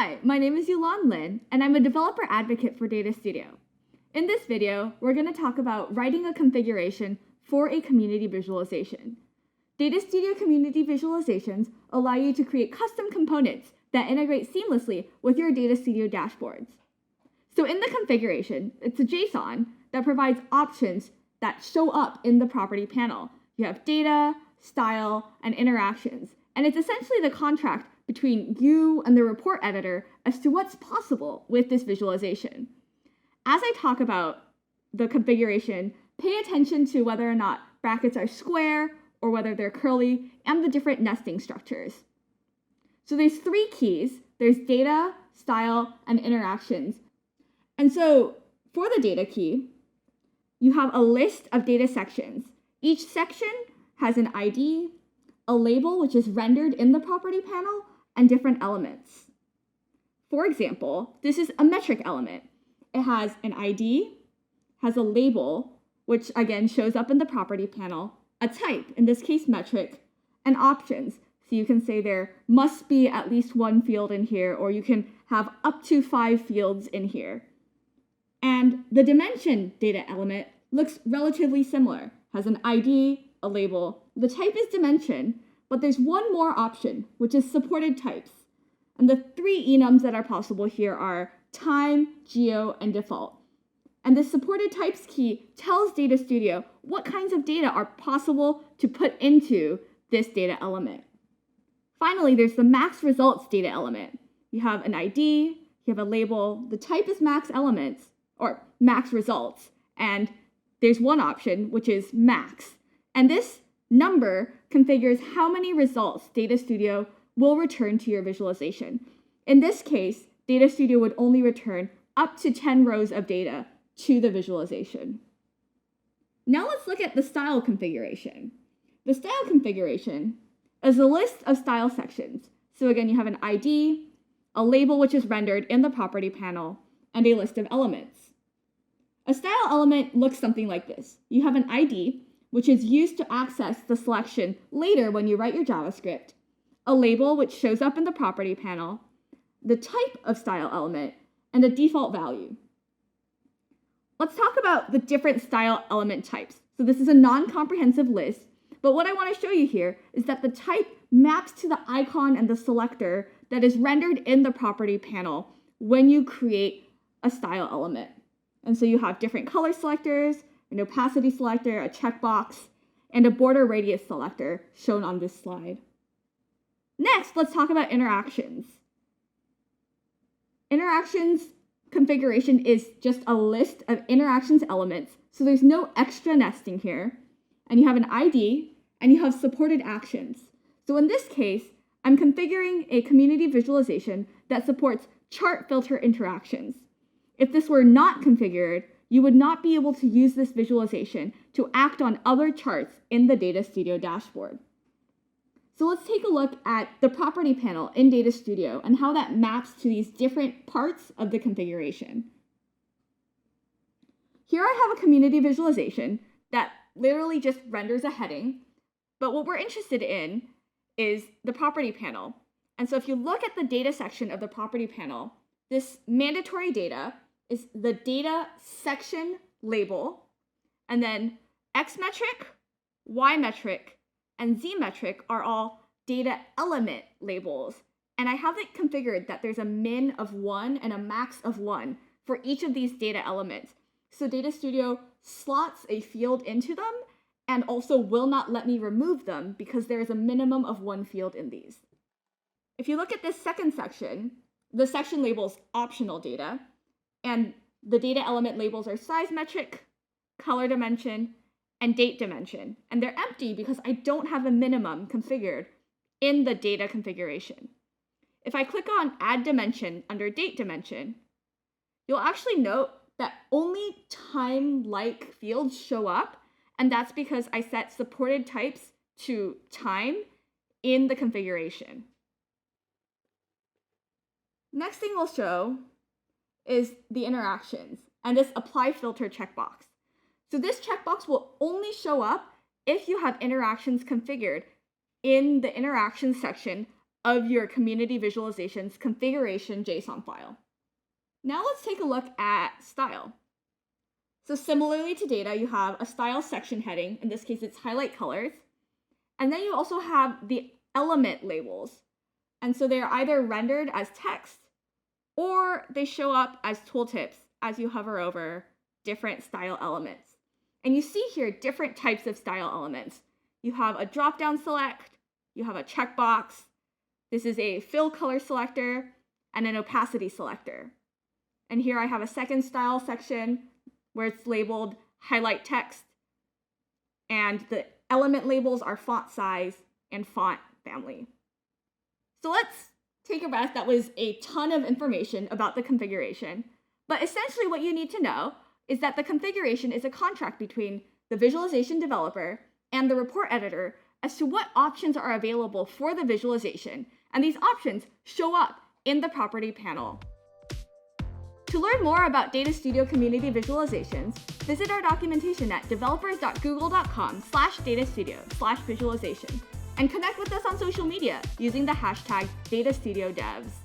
Hi, my name is Yulan, and I'm a developer advocate for Data Studio. In this video, we're going to talk about writing a configuration for a community visualization. Data Studio community visualizations allow you to create custom components that integrate seamlessly with your Data Studio dashboards. So in the configuration, it's a JSON that provides options that show up in the property panel. You have data, style, and interactions, and it's essentially the contract between you and the report editor as to what's possible with this visualization. As I talk about the configuration, pay attention to whether or not brackets are square or whether they're curly, and the different nesting structures. So there's three keys. There's data, style, and interactions. And so for the data key, you have a list of data sections. Each section has an ID, a label which is rendered in the property panel, and different elements. For example, this is a metric element. It has an ID, has a label, which again shows up in the property panel, a type, in this case metric, and options. So you can say there must be at least one field in here, or you can have up to 5 fields in here. And the dimension data element looks relatively similar, has an ID, a label. The type is dimension, but there's one more option, which is supported types. And the 3 enums that are possible here are time, geo, and default. And the supported types key tells Data Studio what kinds of data are possible to put into this data element. Finally, there's the max results data element. You have an ID, you have a label, the type is max elements, or max results, and there's one option, which is max. And this number configures how many results Data Studio will return to your visualization. In this case, Data Studio would only return up to 10 rows of data to the visualization. Now let's look at the style configuration. The style configuration is a list of style sections. So again, you have an ID, a label which is rendered in the property panel, and a list of elements. A style element looks something like this. You have an ID, which is used to access the selection later when you write your JavaScript, a label which shows up in the property panel, the type of style element, and a default value. Let's talk about the different style element types. So this is a non-comprehensive list, but what I want to show you here is that the type maps to the icon and the selector that is rendered in the property panel when you create a style element. And so you have different color selectors, an opacity selector, a checkbox, and a border radius selector shown on this slide. Next, let's talk about interactions. Interactions configuration is just a list of interactions elements, so there's no extra nesting here. And you have an ID, and you have supported actions. So in this case, I'm configuring a community visualization that supports chart filter interactions. If this were not configured, you would not be able to use this visualization to act on other charts in the Data Studio dashboard. So let's take a look at the property panel in Data Studio and how that maps to these different parts of the configuration. Here I have a community visualization that literally just renders a heading, but what we're interested in is the property panel. And so if you look at the data section of the property panel, this mandatory data is the data section label, and then X metric, Y metric, and Z metric are all data element labels. And I have it configured that there's a min of 1 and a max of 1 for each of these data elements. So Data Studio slots a field into them and also will not let me remove them because there is a minimum of 1 field in these. If you look at this second section, the section labels optional data, and the data element labels are size metric, color dimension, and date dimension. And they're empty because I don't have a minimum configured in the data configuration. If I click on Add Dimension under Date Dimension, you'll actually note that only time-like fields show up, and that's because I set supported types to time in the configuration. Next thing we'll show is the interactions and this apply filter checkbox. So this checkbox will only show up if you have interactions configured in the interactions section of your community visualization's configuration JSON file. Now let's take a look at style. So similarly to data, you have a style section heading. In this case, it's highlight colors. And then you also have the element labels. And so they're either rendered as text or they show up as tooltips as you hover over different style elements. And you see here different types of style elements. You have a drop-down select, you have a checkbox, this is a fill color selector, and an opacity selector. And here I have a second style section where it's labeled highlight text, and the element labels are font size and font family. So let's take a breath. That was a ton of information about the configuration, but essentially what you need to know is that the configuration is a contract between the visualization developer and the report editor as to what options are available for the visualization, and these options show up in the property panel. To learn more about Data Studio Community Visualizations, visit our documentation at developers.google.com/datastudio/visualization and connect with us on social media using the hashtag DataStudioDevs.